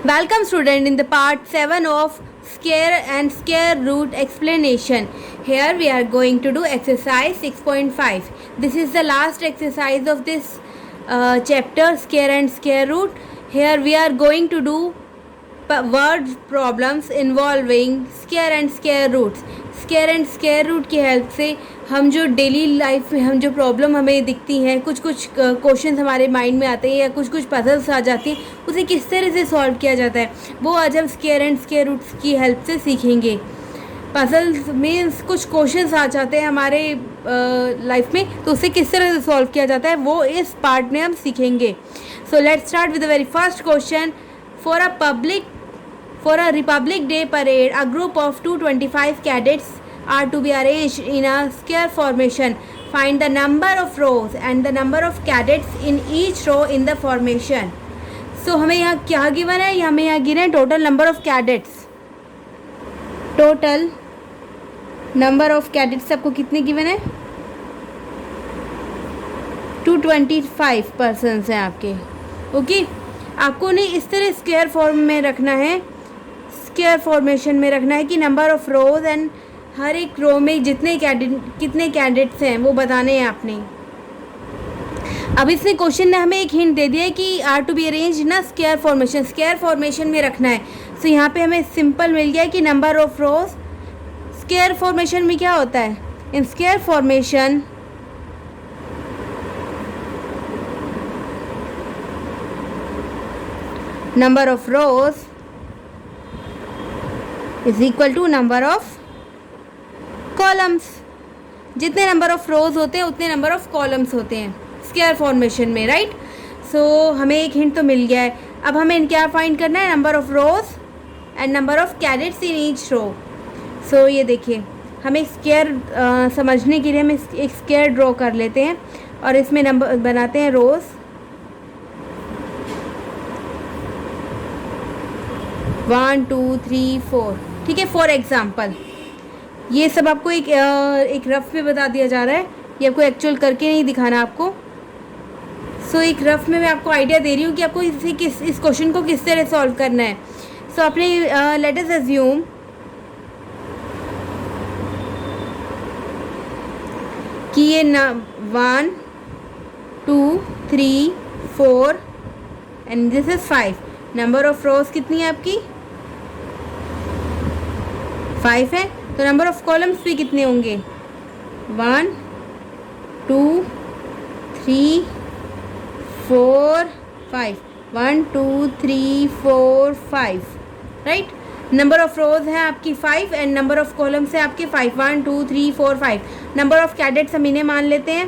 Welcome student in the part 7 of square and square root explanation. Here we are going to do exercise 6.5. This is the last exercise of this chapter, square and square root. Here we are going to do word problems involving square and square roots. Square and square root की help से हम जो daily life में हम जो problem हमें दिखती हैं, कुछ क्वेश्चंस हमारे माइंड में आते हैं या कुछ पजल्स आ जाती हैं, उसे किस तरह से सॉल्व किया जाता है वो आज हम स्क्वायर एंड स्क्वायर रूट्स की हेल्प से सीखेंगे. पजल्स में कुछ क्वेश्चंस आ जाते हैं हमारे लाइफ में, तो उसे किस तरह से सॉल्व किया जाता है वो इस पार्ट में हम सीखेंगे. So let's start with the very first question. For a Republic Day parade, a group of 225 cadets are to be arranged in a square formation. Find the number of rows and the number of cadets in each row in the formation. So हमें यहाँ क्या given है? हमें यहाँ given है total number of cadets. Total number of cadets आपको कितने given है? 225 पर्सन्स हैं आपके. ओके, आपको ने इस तरह स्क्वायर फॉर्म में रखना है, स्क्वायर फॉर्मेशन में रखना है कि नंबर ऑफ रोज एंड हर एक रो में कितने कैंडिडेट्स हैं वो बताने हैं आपने. अब इसने क्वेश्चन ने हमें एक हिंट दे दिया है कि आर टू बी अरेंज ना स्क्वायर फॉर्मेशन में रखना है. सो यहाँ पे हमें सिंपल मिल गया कि number of rows. Square formation में क्या होता है? In square formation number of rows is equal to number of columns. जितने नंबर ऑफ रोज होते हैं उतने नंबर ऑफ कॉलम्स होते हैं स्क्वायर फॉर्मेशन में, राइट. सो हमें एक हिंट तो मिल गया है. अब हमें क्या फाइंड करना है? Number of rows and number of cadets in each row. So ये देखिए, हम एक स्क्वायर समझने के लिए हम एक स्क्वायर ड्रॉ कर लेते हैं और इसमें नंबर बनाते हैं रोज. 1 2 3 4. ठीक है, फॉर एग्जाम्पल ये सब आपको एक रफ में बता दिया जा रहा है, ये आपको एक्चुअल करके नहीं दिखाना आपको. सो एक रफ में मैं आपको आइडिया दे रही हूँ कि आपको इस क्वेश्चन को किस तरह सॉल्व करना है. सो आपने लेट अस अज्यूम कि ये 1 2 3 4 and this is 5. Number of रोज कितनी है आपकी? 5 है. तो नंबर ऑफ कॉलम्स भी कितने होंगे? 1 2 3 4 5. 1 2 3 4 5, राइट. नंबर ऑफ रोज है आपकी 5 एंड नंबर ऑफ कॉलम्स है आपके 5. 1 2 3 4 5. नंबर ऑफ कैडेट्स हम इन्हें मान लेते हैं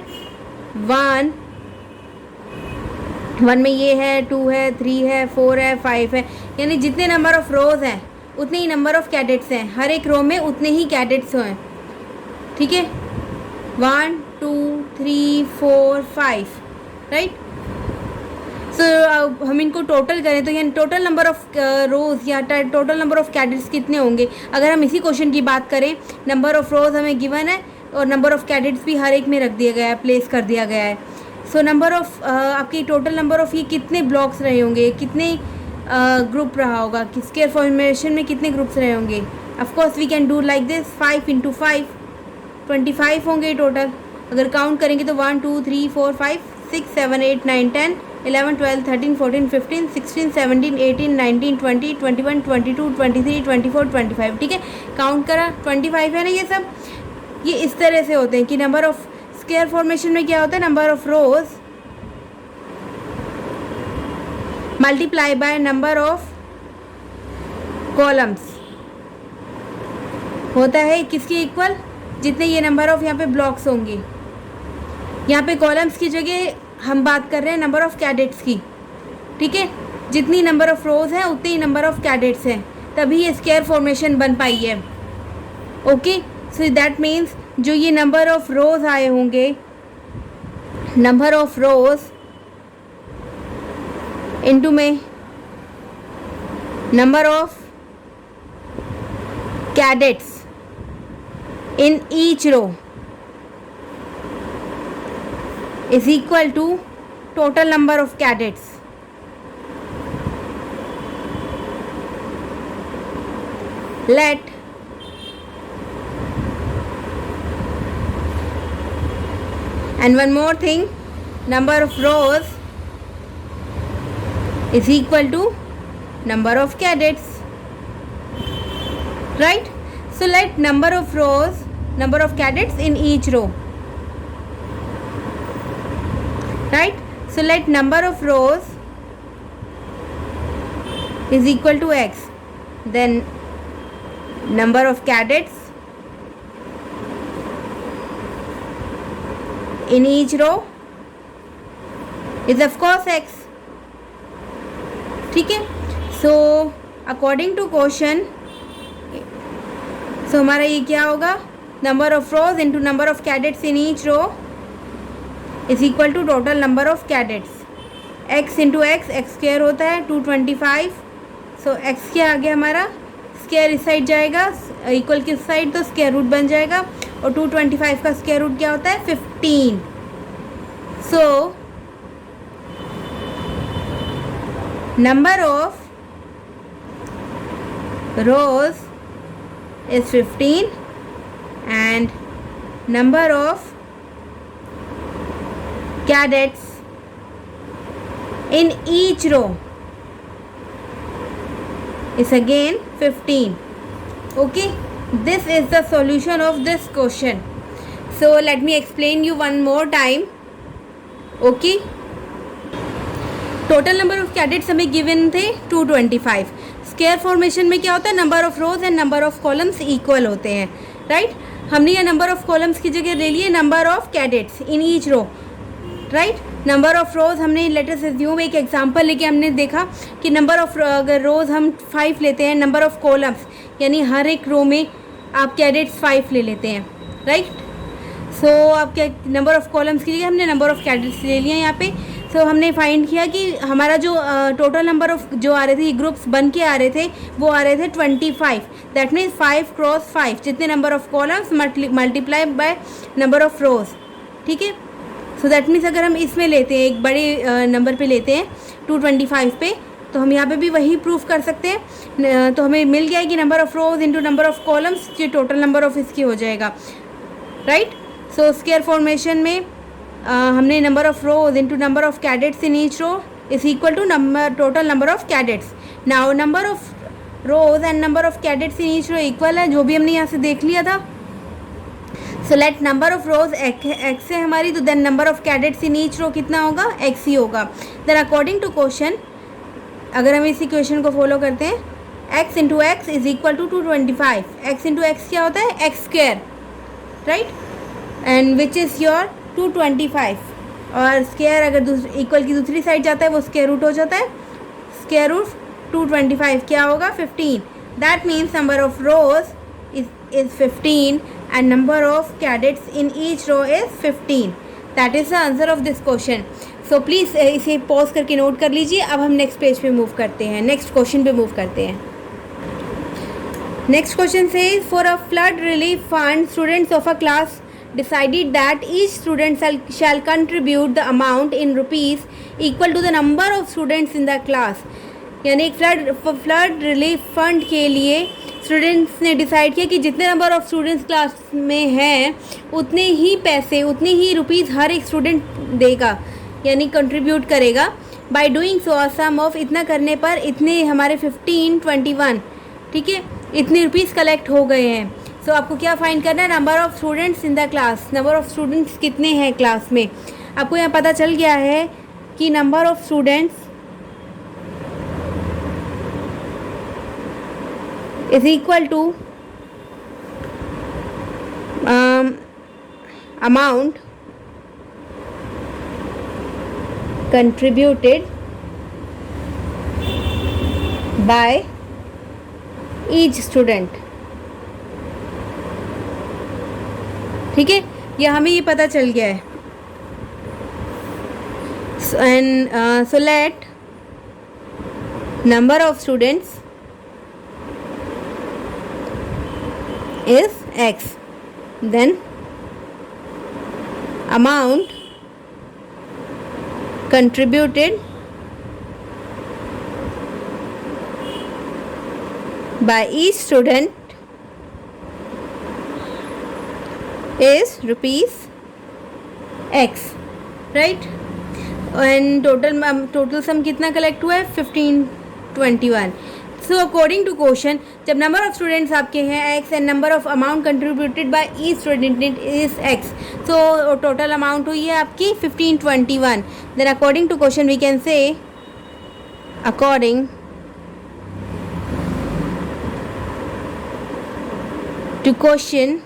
1 में ये है, 2 है, 3 है, 4 है, 5 है. यानी जितने नंबर ऑफ रोज हैं उतने ही नंबर ऑफ कैडेट्स हैं. हर एक रो में उतने ही कैडेट्स हैं. ठीक है, 1 2 3 4 5, राइट. सो हम इनको टोटल करें तो यानी टोटल नंबर ऑफ रोज या टोटल नंबर ऑफ कैडेट्स कितने होंगे? अगर हम इसी क्वेश्चन की बात करें, नंबर ऑफ रोज हमें गिवन है और नंबर ऑफ कैडेट्स भी हर एक में रख दिया गया है, प्लेस कर दिया गया है. सो नंबर ऑफ आपकी टोटल नंबर ऑफ ये कितने ब्लॉक्स रहे होंगे, कितने ग्रुप रहा होगा, स्क्वायर फॉर्मेशन में कितने ग्रुप्स रहे होंगे? Of course we can do like this. 5 × 5 25 होंगे टोटल. अगर काउंट करेंगे तो 1 2 3 4 5 6 7 8 9 10 11 12 13 14 15 16 17 18 19 20 21 22 23 24 25. ठीक है, काउंट करा 25 है ना. ये सब ये इस तरह से होते हैं कि नंबर ऑफ स्क्वायर फॉर्मेशन में क्या होता है? Number of rose multiply by number of columns होता है किसके इक्वल? जितने ये नंबर ऑफ यहाँ पे ब्लॉक्स होंगे. यहाँ पे कॉलम्स की जगह हम बात कर रहे हैं नंबर ऑफ कैडेट्स की. ठीक है, जितनी नंबर ऑफ रोज हैं उतनी ही नंबर ऑफ कैडेट्स हैं, तभी ये स्क्वायर फॉर्मेशन बन पाई है. ओके, सो दैट मीन्स जो ये नंबर ऑफ रोज आए होंगे, नंबर ऑफ रोज इनटू में number of cadets in each row is equal to total number of cadets. let and one more thing, number of rows is equal to number of cadets, right? So let number of rows, number of cadets in each row, right? So let number of rows is equal to x, then number of cadets in each row is of course x, ठीक है. So according to question, so हमारा ये क्या होगा, number of rows into number of cadets in each row is equal to total number of cadets. X into x, x square होता है 225. सो x क्या आ गया हमारा, स्क्वायर इस साइड जाएगा, इक्वल किस साइड, तो स्क्वायर रूट बन जाएगा. और 225 का स्क्वायर रूट क्या होता है, 15. सो number of rows is 15 and number of cadets in each row is again 15. Okay, this is the solution of this question. So let me explain you one more time. Okay, total number of cadets हमें given थे 225. Square formation में क्या होता है, number of rows and number of columns equal होते हैं, right. हमने ये नंबर ऑफ कॉलम्स की जगह ले लिए number of cadets in each row, right. Number of rows हमने लेटर से ज्यूम एक एग्जांपल लेके हमने देखा कि नंबर ऑफ अगर रोज हम 5 लेते हैं, नंबर ऑफ कॉलम्स यानी हर एक रो में आप कैडेट्स 5 ले लेते हैं, राइट. सो आप क्या नंबर ऑफ कॉलम्स के लिए हमने नंबर ऑफ कैडेट्स ले लिया यहाँ पे. तो हमने फाइंड किया कि हमारा जो टोटल नंबर ऑफ जो आ रहे थे, ग्रुप्स बन के आ रहे थे, वो आ रहे थे 25. दैट मीन्स 5 क्रॉस 5, जितने number of columns multiply by number of रोज, ठीक है. सो दैट मीन्स अगर हम इसमें लेते हैं, एक बड़े नंबर पे लेते हैं 225 पे, तो हम यहाँ पे भी वही प्रूफ कर सकते हैं. तो हमें मिल गया कि number of rows into number of columns, जो टोटल नंबर ऑफ इसकी हो जाएगा, राइट. सो स्क्वायर फॉर्मेशन में हमने number of rows into number of cadets in each row is equal to total number of cadets. Now number of rows and number of cadets in each row equal है, जो भी हमने यहाँ से देख लिया था. So let number of rows x है हमारी, तो then number of cadets in each row कितना होगा, एक्स ही होगा. देन अकॉर्डिंग टू क्वेश्चन, अगर हम इसी क्वेश्चन को फॉलो करते हैं, x into x is equal to 225. X into x क्या होता है, x square, right, and which is your 225. और स्क्वायर अगर इक्वल की दूसरी साइड जाता है वो स्क्वायर रूट हो जाता है. स्क्वायर रूट 225 क्या होगा, 15. That means number of rows is 15 and number of cadets in each row is 15. That is the answer of this question. So please इसे पॉज करके नोट कर लीजिए. अब हम नेक्स्ट पेज पे मूव करते हैं, नेक्स्ट क्वेश्चन पे मूव करते हैं. नेक्स्ट क्वेश्चन से, for a flood relief fund students of a class decided that each student shall contribute the amount in rupees equal to the number of students in the class. यानी एक flood relief fund के लिए students ने decide किया कि जितने number of students class में हैं उतने ही पैसे, उतने ही रुपीज़ हर एक स्टूडेंट देगा, यानी कंट्रीब्यूट करेगा. By doing so a sum of, इतना करने पर इतने हमारे 15, 21, ठीक है, इतने रुपीज़ कलेक्ट हो गए हैं. सो आपको क्या फाइंड करना है, number of students in the class. Number of students कितने हैं क्लास में, आपको यहाँ पता चल गया है कि number of students is equal to amount contributed by each student. ठीक है, यह हमें ये पता चल गया है. And so let number of students is x, then amount contributed by each student is rupees x, right? And total sum कितना कलेक्ट हुआ है 1521. सो अकॉर्डिंग टू क्वेश्चन, जब नंबर ऑफ स्टूडेंट्स आपके हैं x and number of amount contributed by each student is x, so total amount हुई है आपकी 1521. Then according to question we can say according to question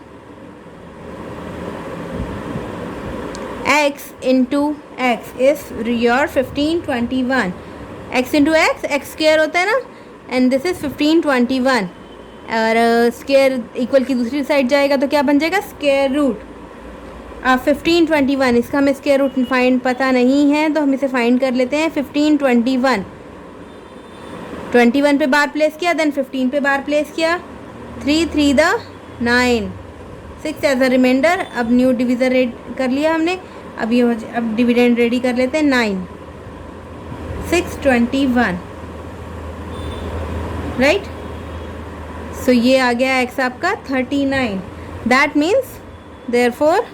x into x is your 1521. x into x, x square होता है ना, and this is 1521. और square equal की दूसरी side जाएगा तो क्या बन जाएगा, स्क्वायर रूट. अब 1521, इसका हमें स्क्वायर रूट फाइंड पता नहीं है तो हम इसे फाइंड कर लेते हैं. 1521, 21 पे बार प्लेस किया, देन 15 पे बार प्लेस किया, 3 3 द 9, 6 एज अ रिमाइंडर. अब न्यू डिविजन रेड कर लिया हमने. अब ये अब डिविडेंड रेडी कर लेते हैं. 9 621, राइट. सो ये आ गया एक्स आपका 39. That means therefore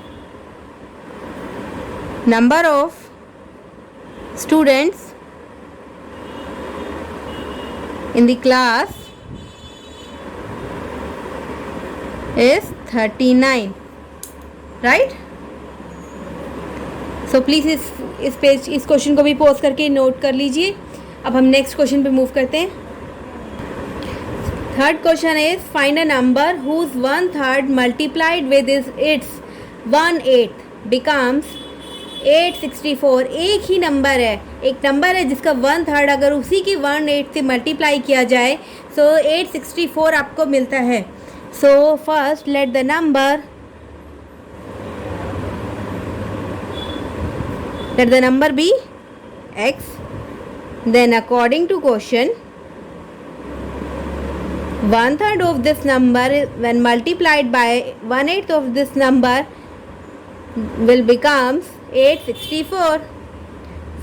number of students in the class is 39, right? So please इस क्वेश्चन को भी पॉज करके नोट कर लीजिए. अब हम नेक्स्ट क्वेश्चन पे मूव करते हैं. Third question is find a number whose 1/3 multiplied with its 1/8 becomes 864. एक ही नंबर है, एक नंबर है जिसका 1/3 अगर उसी की 1/8 से मल्टीप्लाई किया जाए सो 864 आपको मिलता है. So first let the number be x. Then according to question, 1/3 of this number when multiplied by 1/8 of this number will becomes 864.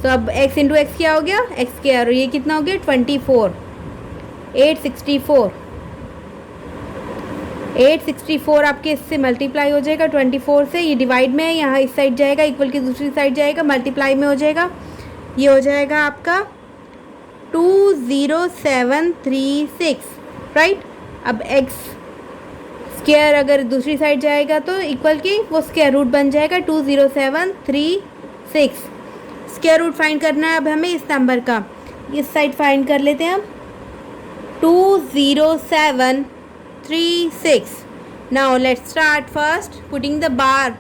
So अब x into x क्या हो गया, x स्क्वायर, और ये कितना हो गया 24. 864 आपके इससे मल्टीप्लाई हो जाएगा 24 से. ये डिवाइड में है, यहाँ इस साइड जाएगा, इक्वल की दूसरी साइड जाएगा, मल्टीप्लाई में हो जाएगा. ये हो जाएगा आपका 20736, राइट. अब x स्क्वायर अगर दूसरी साइड जाएगा तो इक्वल की वो स्क्वायर रूट बन जाएगा 20736. स्क्वायर रूट फाइंड करना है अब हमें इस नंबर का. इस साइड फाइंड कर लेते हैं हम 20736. Now let's start first putting the bar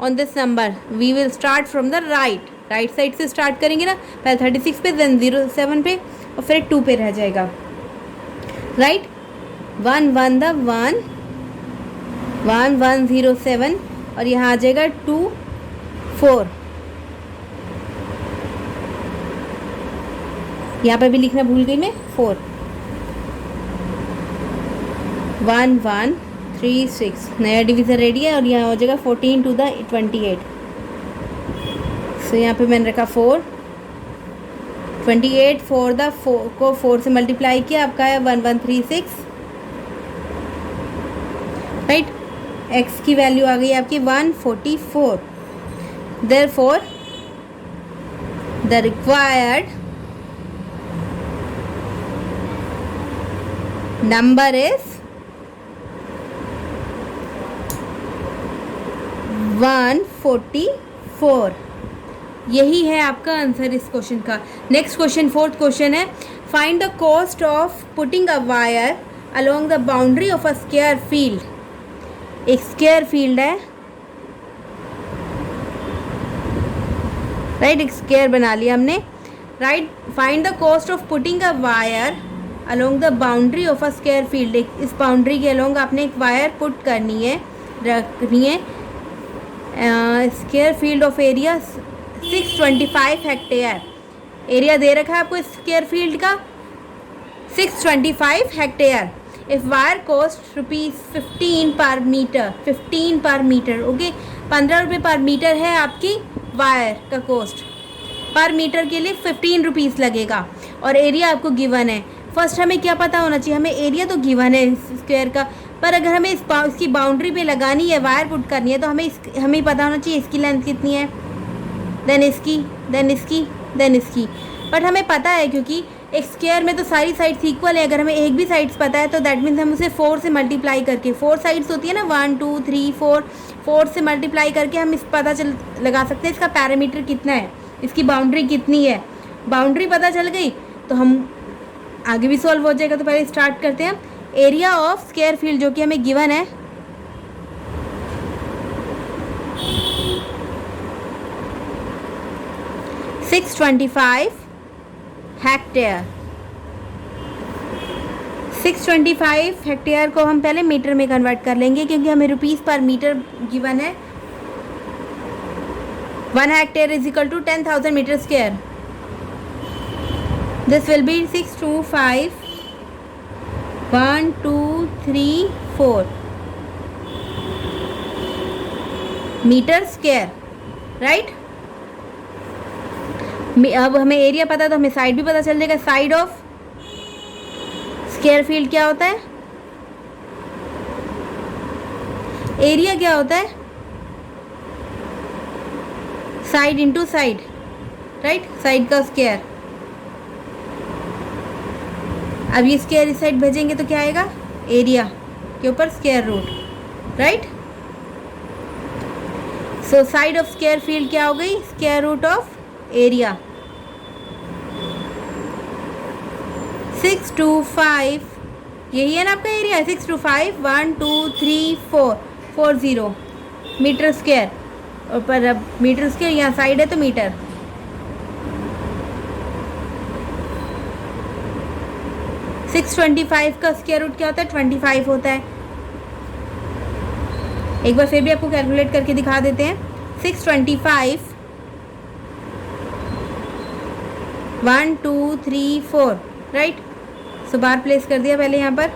on this number. We will start from the right side से start करेंगे ना. पहले 36 पे, then 07 पे, और फिर 2 पे रह जाएगा, राइट. 1 1 द 1 1107, और यहाँ आ जाएगा 2 4. यहाँ पे भी लिखना भूल गई मैं, 4 1136. नया डिवीज़न रेडी है, और यहाँ हो जाएगा 14 to the 28. सो यहाँ पे मैंने रखा 4. 28 4 द 4 को 4 से मल्टीप्लाई किया, आपका है 1136, राइट. x की वैल्यू आ गई आपकी 144. Therefore the required number is 144. यही है आपका आंसर इस क्वेश्चन का. नेक्स्ट क्वेश्चन, फोर्थ क्वेश्चन है find the cost of putting a wire along the boundary of a square field. एक स्क्वायर फील्ड है, राइट. एक स्क्वायर बना लिया हमने, right. Find the cost of putting a wire along the boundary of a square field. इस boundary के along आपने एक वायर पुट करनी है, रखनी है. Square field of area 625 hectare. Area दे रखा है आपको स्क्वायर फील्ड का 625 हेक्टेयर. इफ वायर कॉस्ट ₹15 पर मीटर, 15 पर मीटर, ओके. 15 रुपये पर मीटर है आपकी वायर का कॉस्ट. पर मीटर के लिए 15 रुपीज़ लगेगा, और एरिया आपको गिवन है फर्स्ट हमें क्या पता होना चाहिए, हमें एरिया तो गिवन है स्क्वायर का, पर अगर हमें इसकी बाउंड्री पे लगानी है, वायर पुट करनी है, तो हमें पता होना चाहिए इसकी लेंथ कितनी है, देन इसकी, देन इसकी, देन इसकी। बट हमें पता है क्योंकि एक स्क्वायर में तो सारी साइड्स इक्वल है, अगर हमें एक भी साइड्स पता है तो दैट मीन्स हम उसे 4 से मल्टीप्लाई करके, 4 साइड्स होती है ना, 1 2 3 4, 4 से मल्टीप्लाई करके हम इस पता लगा सकते हैं इसका पैरामीटर कितना है, इसकी बाउंड्री कितनी है। बाउंड्री पता चल गई तो हम आगे भी सॉल्व हो जाएगा। तो पहले स्टार्ट करते हैं। एरिया ऑफ स्क्वायर फील्ड जो कि हमें गिवन है, $625 हेक्टेयर। 625 हेक्टेयर को हम पहले मीटर में कन्वर्ट कर लेंगे क्योंकि हमें रुपीस पर मीटर गिवन है। 1 hectare is equal to 10,000 metre square. This will be 625 1 2 3 4 metre square, right. अब हमें एरिया पता है तो हमें साइड भी पता चल जाएगा। साइड ऑफ स्क्वायर फील्ड क्या होता है, एरिया क्या होता है, side into side, right, side का स्क्वायर। अब ये स्क्वायर इस साइड भेजेंगे तो क्या आएगा, एरिया के ऊपर square root, right. So side of square field क्या हो गई, स्क्वायर रूट ऑफ एरिया। 625 यही है ना आपका एरिया, 625 1 2 3 4 40 मीटर स्क्वायर। और पर अब मीटर स्क्वायर यहाँ साइड है तो मीटर। सिक्स 25 का स्क्वायर रूट क्या होता है, 25 होता है। एक बार फिर भी आपको कैलकुलेट करके दिखा देते हैं। 625 1 2 3 4, राइट। सो बार प्लेस कर दिया पहले यहाँ पर।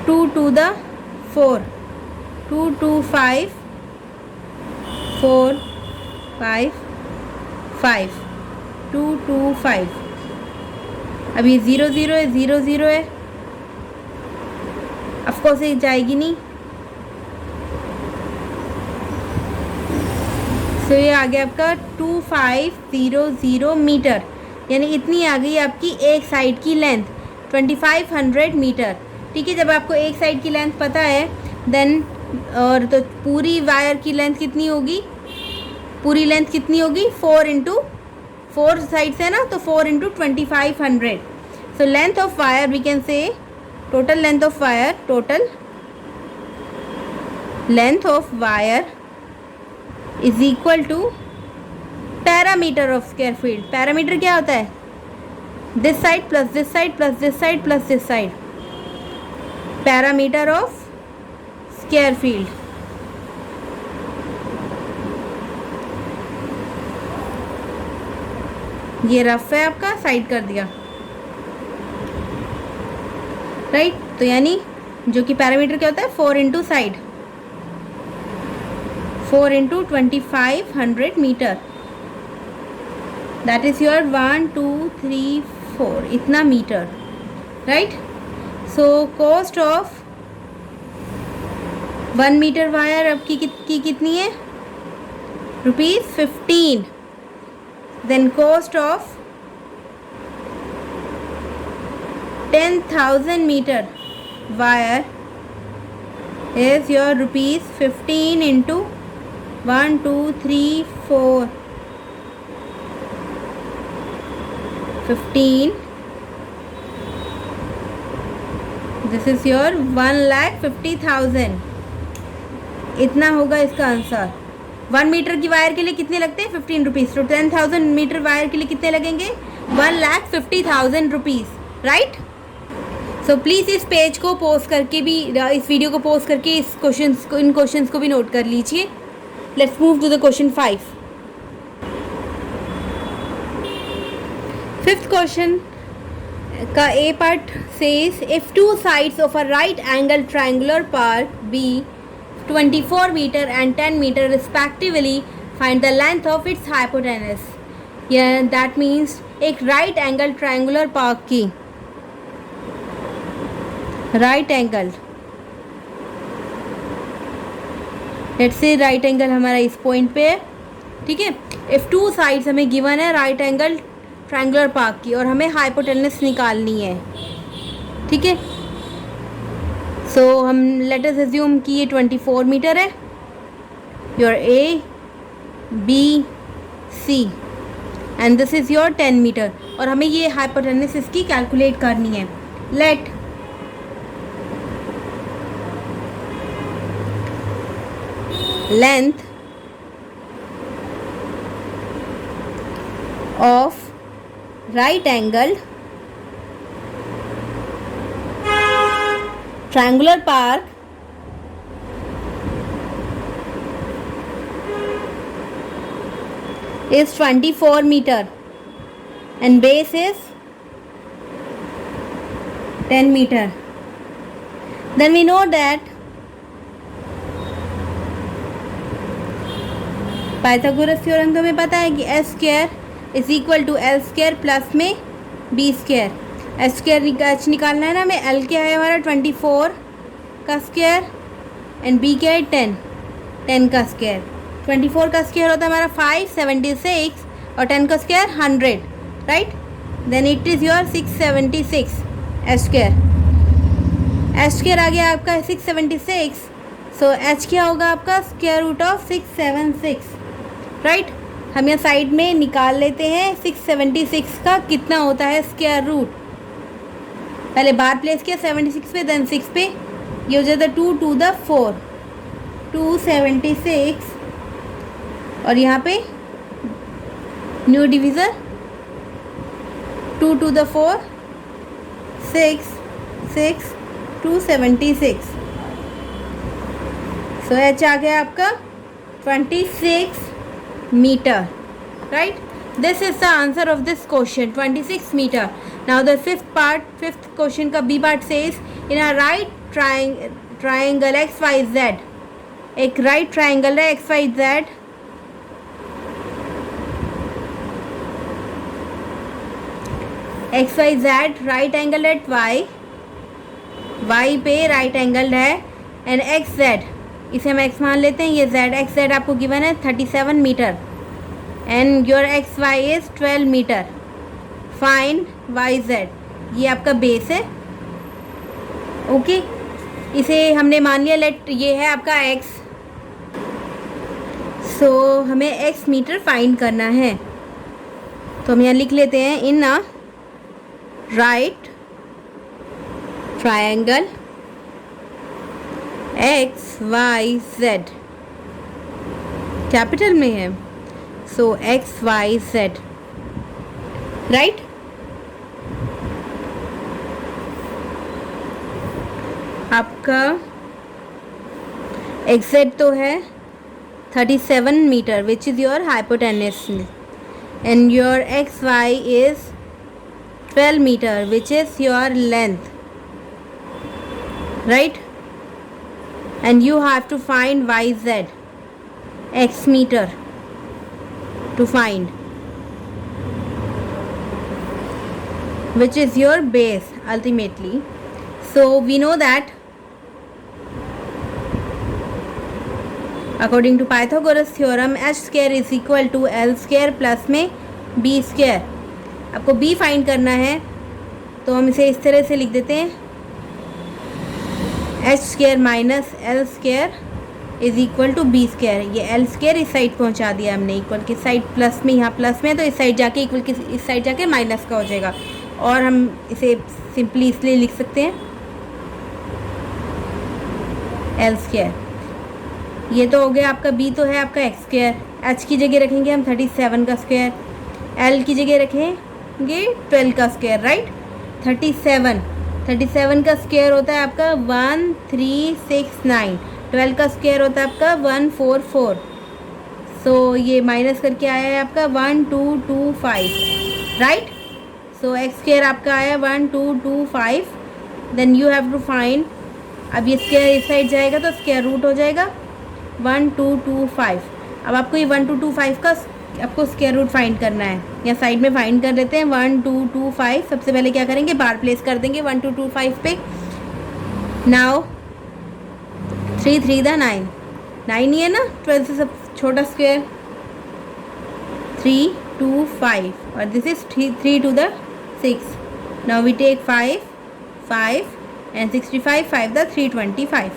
2 to the 4 2 2 5 4 5 5 2 2 5। अब ये 0 0 है, 0 0 है, ऑफकोर्स ये जाएगी नहीं। सो ये आ गया आपका 2500 मीटर, यानी इतनी आ गई आपकी एक साइड की लेंथ 2500 मीटर। ठीक है, जब आपको एक साइड की लेंथ पता है देन, और तो पूरी वायर की लेंथ कितनी होगी, पूरी लेंथ कितनी होगी, 4 इंटू 4 साइड्स है ना, तो 4 into 2500। So length of wire we can say, total length of wire, total length of wire is equal to parameter of square field. Parameter क्या होता है, this side plus this side plus this side plus this side, parameter of square field. ये rough है आपका, side कर दिया, right. तो यानी जो कि पैरामीटर क्या होता है, 4 into side, 4 into 2500 metre, that is your 1 2 3 4 इतना metre, right. So cost of 1 metre wire अब की कितनी है, ₹15। Then cost of 10,000 metre wire is your ₹15 into 1 2 3 4 15, this is your 1,50,000। इतना होगा इसका आंसर। 1 मीटर की वायर के लिए कितने लगते हैं, ₹15। तो 10,000 मीटर वायर के लिए कितने लगेंगे, 1,50,000 रुपीज़, राइट। सो प्लीज़ इस पेज को पोस्ट करके भी, इस वीडियो को पोस्ट करके इस क्वेश्चंस को, इन क्वेश्चंस को भी नोट कर लीजिए। Let's move to the question 5। Fifth question का A part says if two sides of a right angle triangular park be 24 metre and 10 metre respectively, find the length of its hypotenuse. या that means एक right angle triangular park की, right angle, let's say right angle हमारा इस point पे है, ठीक है। If two sides हमें गिवन है राइट एंगल ट्रायंगुलर पार्क की और हमें हाइपोटेनस निकालनी है, ठीक है। सो हम लेट अस अज्यूम कि ये 24 मीटर है, your A B C and this is your 10 metre, और हमें ये हाइपोटेनस इसकी कैलकुलेट करनी है। Let length of right angle triangular park is 24 meter and base is 10 meter. Then we know that Pythagoras theorem तो हमें पता है कि S square is equal to L square plus में बी स्क्वायर। एच स्क्वायर निकालना है ना हमें, एल क्या है हमारा 24 का स्क्वायर एंड बी क्या है 10 का स्क्वायर। 24 का स्क्वायर होता है हमारा 576 और 10 का square 100, right. Then it is your 676 H square. H square आ गया आपका 676, सो एच क्या होगा आपका स्क्वायर रूट ऑफ 676, राइट। हम यहाँ साइड में निकाल लेते हैं 676 का कितना होता है स्क्वायर रूट। पहले बार प्लेस किया 76 पे, देन 6 पे, ये हो जाता है 2 to the 4, 276 और यहाँ पे new divisor 2 to the 4, 6, 6, 276। So H आ गया आपका 26 meter, right? This is the answer of this question, 26 meter. Now the fifth question का B part says in a right triangle XYZ, एक right triangle है XYZ, XYZ right angle at Y पे right angle है and XZ, इसे हम x मान लेते हैं, ये z, XZ आपको गिवन है 37 metre and your XY is 12 metre. Find YZ, ये आपका बेस है, ओके। इसे हमने मान लिया, लेट ये है आपका x, सो हमें x मीटर फाइंड करना है। तो हम यहाँ लिख लेते हैं in a right triangle XYZ, capital में है, सो XYZ, राइट। आपका XZ तो है 37 metre which is your hypotenuse and your XY is 12 metre which is your length, right. And you have to find YZ, x meter to find, which is your base ultimately. So we know that according to Pythagoras theorem h square is equal to l square plus में b square। आपको b find करना है तो हम इसे इस तरह से लिख देते हैं, H square minus L square is equal to B square. ये एल स्क्वायर इस साइड पहुंचा दिया हमने, इक्वल की साइड प्लस में, यहाँ प्लस में, तो इस साइड जाके इक्वल की इस साइड जाके माइनस का हो जाएगा, और हम इसे सिंपली इसलिए लिख सकते हैं एल स्क्वायर। ये तो हो गया आपका, बी तो है आपका एक्स स्क्वायर, एच की जगह रखेंगे हम 37 का स्क्वायर, एल की जगह रखेंगे 12 का स्क्वायर, राइट। 37 का स्क्वायर होता है आपका 1369, 12 का स्क्वायर होता है आपका 144, सो ये माइनस करके आया है आपका 1225, राइट। सो एक्स स्क्वायर आपका आया 1225, then you have to find, अब ये स्क्वायर इस साइड जाएगा तो स्क्वायर रूट हो जाएगा 1225। अब आपको ये 1225 का आपको स्क्वायर रूट फाइंड करना है, या साइड में फाइंड कर लेते हैं 1 2 2 5। सबसे पहले क्या करेंगे, बार प्लेस कर देंगे 1 2 2 5 पे। नाउ 3 3 द 9, 9 ही है ना, 12 से सब छोटा स्क्वायर 3 2 5, और this is 3 to the 6। Now we take 5 5 and 65, 5 the 325।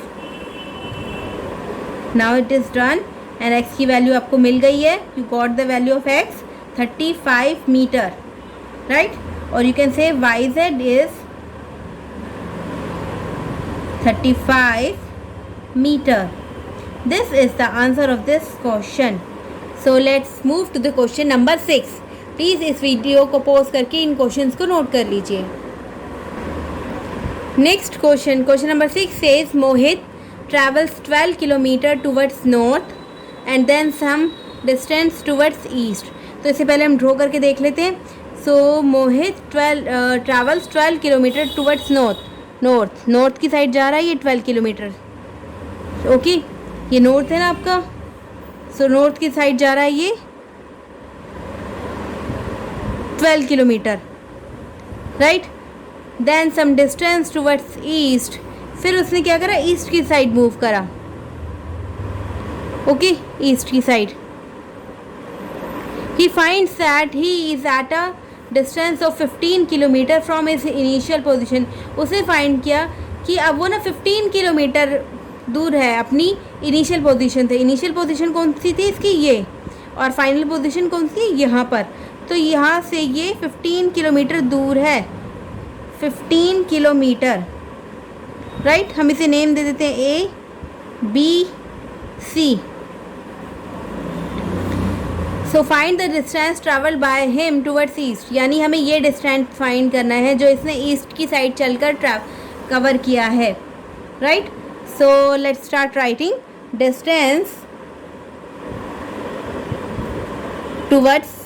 Now it is done and x की वैल्यू आपको मिल गई है। You got the value of x 35 metre, right. और you can say y z is 35 metre. This is the answer of this question. So let's move to the question number 6। Please इस video को pause करके इन questions को note कर लीजिए। Next question, question number 6 says Mohit travels 12 kilometer towards north and then some distance towards east। तो इससे पहले हम ड्रॉ करके देख लेते हैं। सो मोहित ट्रैवल्स 12 किलोमीटर टूवर्ड्स नॉर्थ की साइड जा रहा है ये 12 किलोमीटर। ओके, ये नॉर्थ है ना आपका, सो नॉर्थ की साइड जा रहा है ये 12 kilometre, right. Then some distance towards east, फिर उसने क्या करा, ईस्ट की साइड मूव करा। ओके, ईस्ट की side. He finds that he is at a distance of 15 kilometre from his initial position. उसने फाइंड किया कि अब वो ना 15 किलोमीटर दूर है अपनी इनिशियल पोजीशन से। इनिशियल पोजीशन कौन सी थी इसकी, ये, और फाइनल पोजीशन कौन सी, यहाँ पर। तो यहाँ से ये 15 किलोमीटर दूर है, 15 किलोमीटर, राइट। हम इसे नेम दे देते हैं A B C। So find the distance travel by him towards east, यानी हमें ये डिस्टेंस फाइंड करना है जो इसने ईस्ट की साइड चलकर कवर किया है, right. So let's start writing distance towards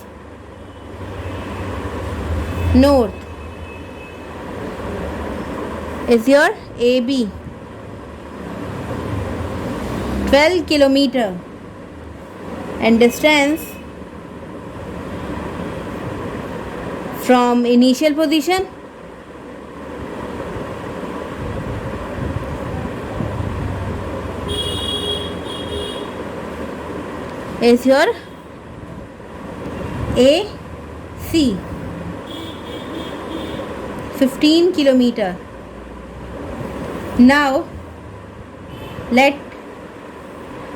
north is your AB, 12 kilometer, and distance from initial position is your AC, 15 kilometer। Now let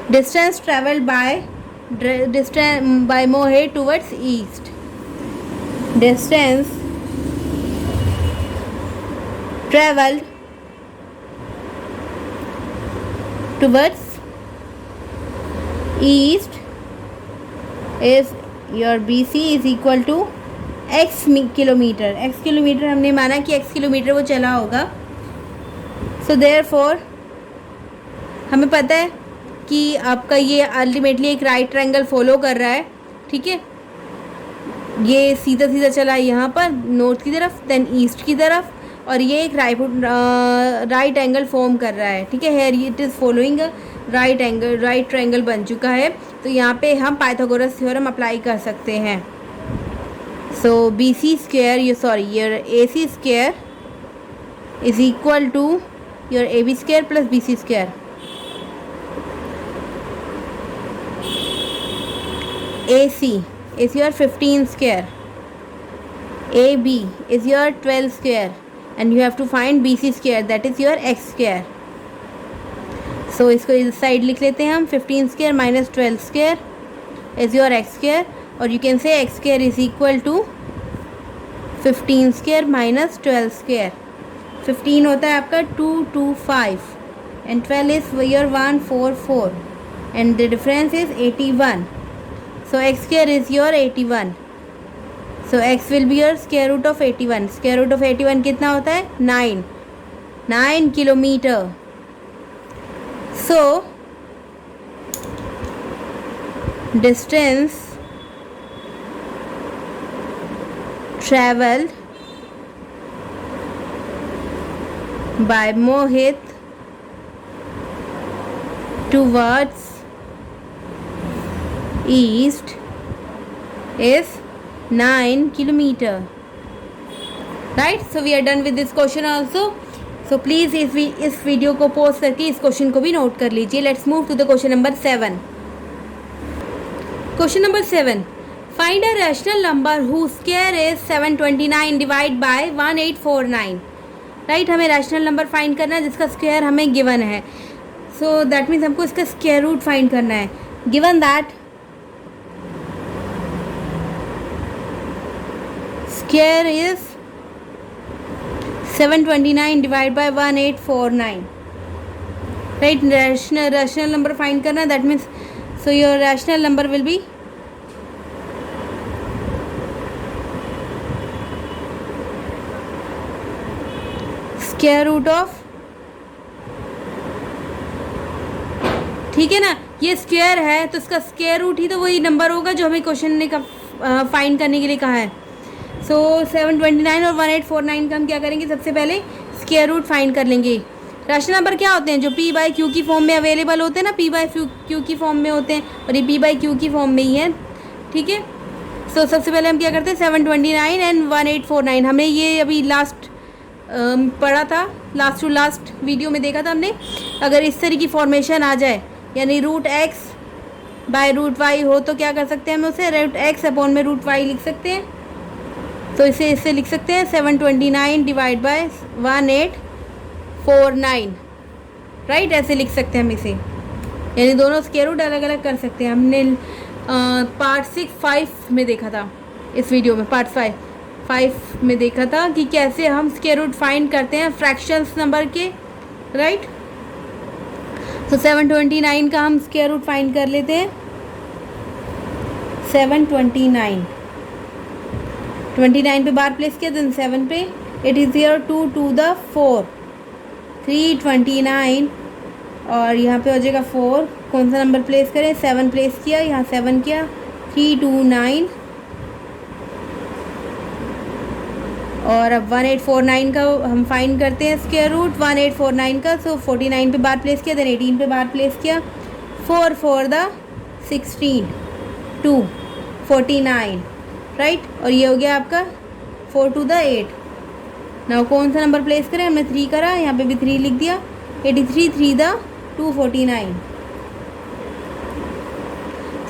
distance traveled by Mohit towards east, distance traveled towards east is your BC is equal to x kilometre. x kilometre हमने माना कि x kilometre वो चला होगा। So therefore हमें पता है कि आपका ये अल्टीमेटली एक राइट ट्रायंगल फॉलो कर रहा है, ठीक है। ये सीधा सीधा चला है यहाँ पर नॉर्थ की तरफ, देन ईस्ट की तरफ, और ये एक राइट एंगल फॉर्म कर रहा है, ठीक है। Here it is following right angle, right triangle बन चुका है। तो यहाँ पे हम पाइथागोरस थ्योरम अप्लाई कर सकते हैं। So BC square, your AC square is equal to your AB square plus BC square। AC is your 15 square, AB is your 12 square, and you have to find BC square, that is your x square। so इसको इस side लिख लेते हैं हम, 15 square minus 12 square is your x square, और you can say x square is equal to 15 square minus 12 square। 15 होता है आपका 225 and 12 is your 144 and the difference is 81। so x square is your 81। so x will be your square root of 81। square root of 81 कितना होता है, 9 kilometre. so distance traveled by Mohit towards east is 9 kilometer. Right, so we are done with this question also. So please इस video को pause करके इस question को भी note कर लीजिए. Let's move to the question number 7. Question number 7. Find a rational number whose square is 729 divided by 1849. Right, हमें rational number find करना है जिसका स्क्वायर हमें गिवन है. सो दैट मीन्स हमको इसका स्क्वायर रूट फाइंड करना है. Given that square is 729 divide by 1849. Right, rational number find करना है. That means so your rational number will be square root of, ठीक है ना, ये स्क्वायर है तो इसका स्क्वायर रूट ही तो वही नंबर होगा जो हमें क्वेश्चन ने फाइंड करने के लिए कहा है. सो 729 और 1849 का हम क्या करेंगे, सबसे पहले स्क्वायर रूट फाइंड कर लेंगे. रैशनल नंबर क्या होते हैं, जो पी बाई क्यू की फॉर्म में अवेलेबल होते हैं ना, पी बाई क्यू की फॉर्म में होते हैं, और ये पी बाई क्यू की फॉर्म में ही है. ठीक है, सो सबसे पहले हम क्या करते हैं, 729 एंड 1849. हमने ये अभी लास्ट पढ़ा था, लास्ट टू लास्ट वीडियो में देखा था हमने. अगर इस तरह की फॉर्मेशन आ जाए, यानी root X by root Y हो, तो क्या कर सकते हैं, हम उसे रूट एक्स अपॉन में रूट वाई लिख सकते हैं. तो इसे इससे लिख सकते हैं 729 डिवाइड बाय 1849. राइट, ऐसे लिख सकते हैं हम इसे, यानी दोनों स्क्वायर रूट अलग अलग कर सकते हैं. हमने पार्ट 5 में देखा था, इस वीडियो में पार्ट 5 में देखा था कि कैसे हम स्क्वायर रूट फाइंड करते हैं फ्रैक्शंस नंबर के. राइट, तो 729 का हम स्क्वायर रूट फाइंड कर लेते हैं. 729 पे बार प्लेस किया, देन 7 पे. It is here 2 to the 4, 329, और यहाँ पे हो जाएगा 4. कौन सा नंबर प्लेस करें, 7 प्लेस किया, यहाँ 7 किया, 329. और अब 1849 का हम फाइंड करते हैं स्क्वायर रूट 1849 का. सो 49 पे बार प्लेस किया, देन 18 पे बार प्लेस किया, 4 4 द 16, 2 49. राइट, और ये हो गया आपका 4 to the 8. नाउ कौन सा नंबर प्लेस करें, हमने 3 करा, यहाँ पे भी 3 लिख दिया. 83 3 the 249.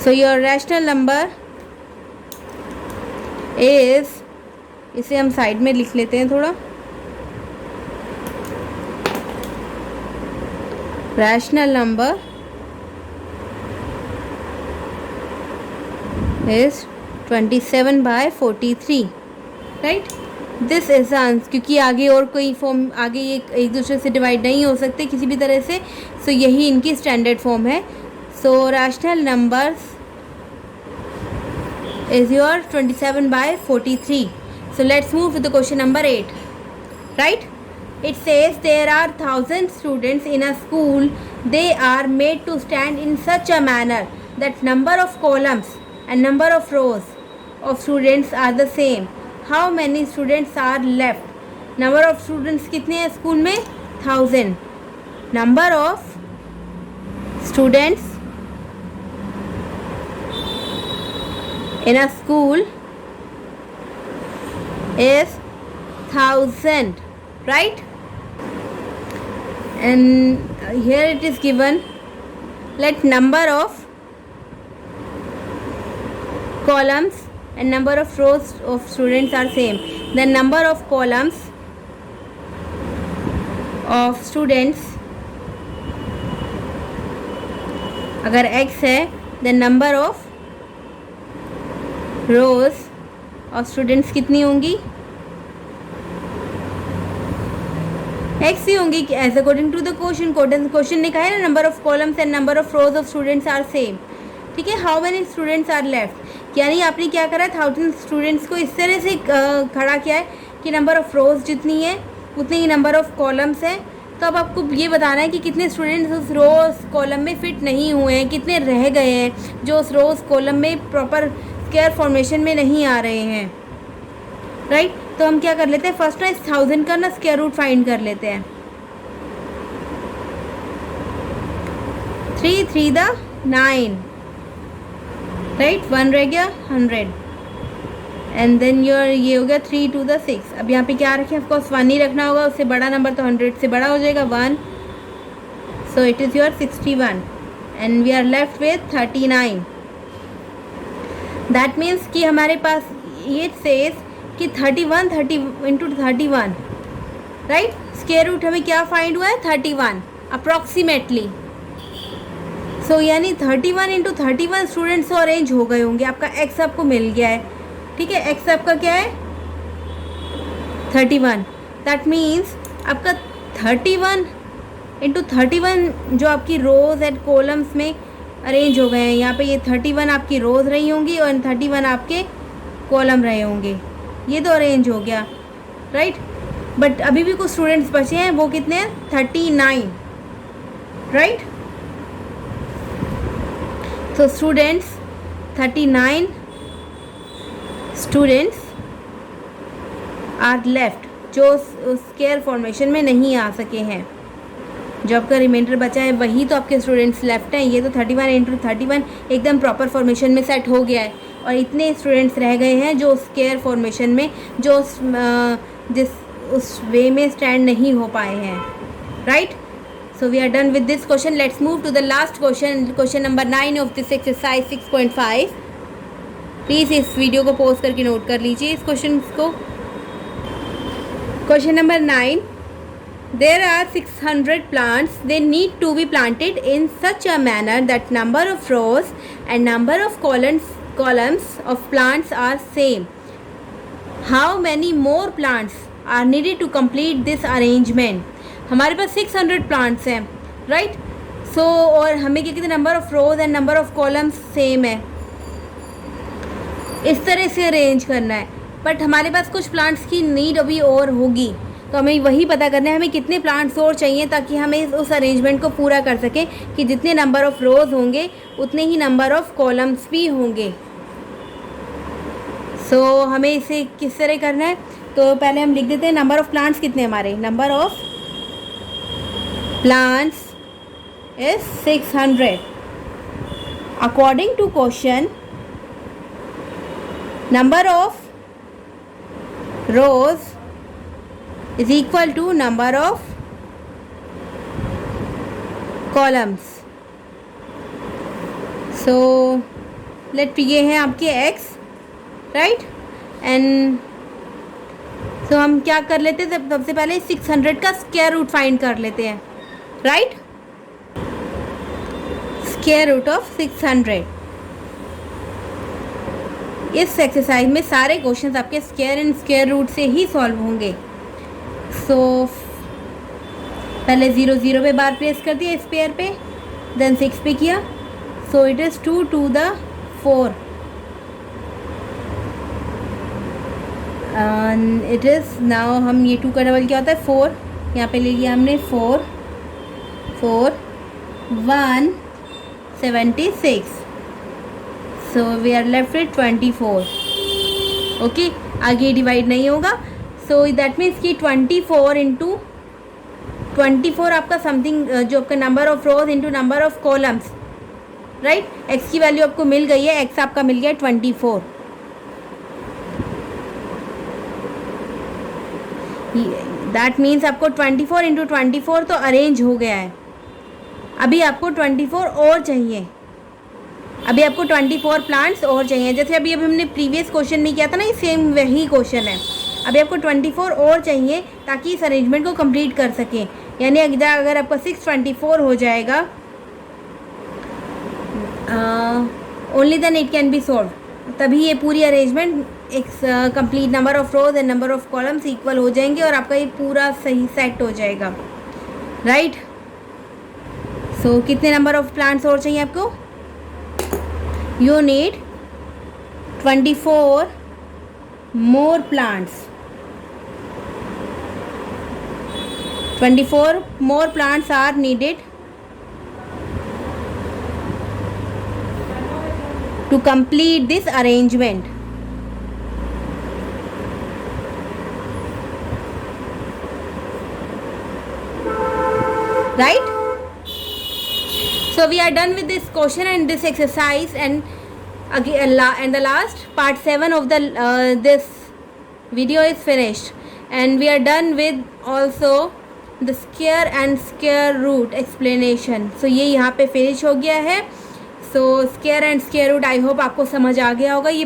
So your rational number is, इसे हम साइड में लिख लेते हैं थोड़ा. Rational number is 27/43. Right, this is answer, क्योंकि आगे और कोई फॉर्म, आगे ये एक दूसरे से डिवाइड नहीं हो सकते किसी भी तरह से. सो यही इनकी स्टैंडर्ड फॉर्म है. सो rational numbers is your 27/43. So let's move to the question number 8. Right? It says there are 1,000 students in a school. They are made to stand in such a manner that number of columns and number of rows of students are the same. How many students are left? Number of students कितने हैं school में, 1000. Number of students in a school is 1000. Right, and here it is given, let number of columns and number of rows of students are same. The number of columns of students, अगर x है, the number of rows of students कितनी होंगी, x ही होंगी. As according to the question ने कहा है ना, number of columns and number of rows of students are same. ठीक है, how many students are left, यानी आपने क्या करा, 1000 स्टूडेंट्स को इस तरह से खड़ा किया है कि नंबर ऑफ रोज जितनी है उतनी ही नंबर ऑफ कॉलम्स हैं. तो अब आपको ये बताना है कि कितने स्टूडेंट्स उस रोज कॉलम में फिट नहीं हुए हैं, कितने रह गए हैं जो उस रोज कॉलम में प्रॉपर स्क्वायर फॉर्मेशन में नहीं आ रहे हैं. राइट, तो हम क्या कर लेते हैं, फर्स्ट ना इस 1000 का ना स्क्वायर रूट फाइंड कर लेते हैं. 3 3 द 9. राइट, 1 रह गया, 100. एंड देन योर ये हो गया 3 to the 6. अब यहाँ पे क्या रखें, ऑफकोर्स 1 ही रखना होगा, उससे बड़ा नंबर तो 100 से बड़ा हो जाएगा 1. So it is your 61 and we are left with 39. That means कि हमारे पास ये सेज कि 31 into 31, राइट. स्क्वायर रूट हमें क्या फाइंड हुआ है, 31 अप्रॉक्सीमेटली. सो यानी 31 into 31 स्टूडेंट्स अरेंज हो गए होंगे. आपका एक्स आपको मिल गया है, ठीक है. एक्स आपका क्या है, 31. दैट मीन्स आपका 31 into 31 जो आपकी रोज़ एंड कॉलम्स में अरेंज हो गए हैं. यहाँ पे ये 31 आपकी रोज़ रही होंगी और 31 आपके कॉलम रहे होंगे. ये तो अरेंज हो गया, राइट. बट अभी भी कुछ स्टूडेंट्स बचे हैं, वो कितने हैं, 39, राइट. तो स्टूडेंट्स 39 स्टूडेंट्स आर लेफ्ट जो स्क्वायर फॉर्मेशन में नहीं आ सके हैं. जो आपका रिमाइंडर बचा है वही तो आपके स्टूडेंट्स लेफ्ट हैं. ये तो 31 into 31 एकदम प्रॉपर फॉर्मेशन में सेट हो गया है, और इतने स्टूडेंट्स रह गए हैं जो स्क्वायर फॉर्मेशन में जो उस वे में स्टैंड नहीं हो पाए हैं, right. So we are done with this question. Let's move to the last question, question number 9 of this exercise 6.5. Please इस वीडियो को पॉज करके नोट कर लीजिए इस क्वेश्चन को. Question number 9. There are 600 plants. They need to be planted in such a manner that number of rows and number of columns of plants are same. How many more plants are needed to complete this arrangement? हमारे पास 600 plants हैं, right? So और हमें कितने number of rows and number of columns same है. इस तरह से arrange करना है. बट हमारे पास कुछ प्लांट्स की नीड अभी और होगी, तो हमें वही पता करना है हमें कितने प्लांट्स और चाहिए ताकि हमें उस अरेंजमेंट को पूरा कर सकें कि जितने नंबर ऑफ़ रोज़ होंगे उतने ही नंबर ऑफ़ कॉलम्स भी होंगे. सो हमें इसे किस तरह करना है, तो पहले हम लिख देते हैं नंबर ऑफ़ प्लांट्स कितने हमारे. Number of plants is 600. According to question number of rows is equal to number of columns. So let ये हैं आपके x, right. and so हम क्या कर लेते हैं, सबसे पहले 600 का स्क्वायर रूट फाइंड कर लेते हैं, right. Square root of 600. इस एक्सरसाइज में सारे क्वेश्चंस आपके स्क्वायर एंड स्क्वायर रूट से ही सॉल्व होंगे. सो पहले 0 0 पे बार प्लेस कर दिया इस पेयर पे, देन 6 पे किया. सो it is 2 to the 4 and it is now हम ये 2 का डबल क्या होता है 4. यहाँ पे ले लिया हमने 4 4 1 76. So we are left with 24. Okay, आगे डिवाइड नहीं होगा. सो दैट मीन्स कि 24 into 24 आपका समथिंग जो आपका number of rows into number of columns, right. X की वैल्यू आपको मिल गई है, एक्स आपका मिल गया 24. दैट मीन्स आपको 24 into 24 तो अरेंज हो गया है. अभी आपको 24 और चाहिए, अभी आपको 24 प्लांट्स और चाहिए. जैसे अभी हमने प्रीवियस क्वेश्चन नहीं किया था ना, ये सेम वही क्वेश्चन है. अभी आपको 24 और चाहिए ताकि इस अरेंजमेंट को कंप्लीट कर सकें. यानी अगर आपका 624 हो जाएगा only then it can be solve. तभी ये पूरी अरेंजमेंट एक complete number of rows and number of columns equal हो जाएंगे और आपका ये पूरा सही सेट हो जाएगा, राइट. सो कितने नंबर ऑफ प्लांट्स और चाहिए आपको, you need 24 more plants. 24 more plants are needed to complete this arrangement. Right? So we are done with this question and this exercise, and again and the last part 7 of the this video is finished, and we are done with also the square and square root explanation. So ये यहाँ पे finish हो गया है. So square and square root I hope आपको समझ आ गया होगा. ये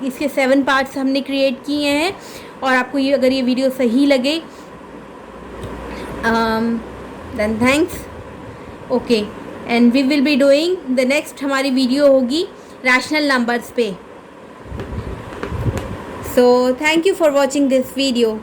इसके 7 पार्ट्स हमने क्रिएट किए हैं. और आपको ये अगर ये वीडियो सही लगे then thanks. Okay, and we will be doing the next हमारी वीडियो होगी रैशनल नंबर्स पे. So thank you for watching this video.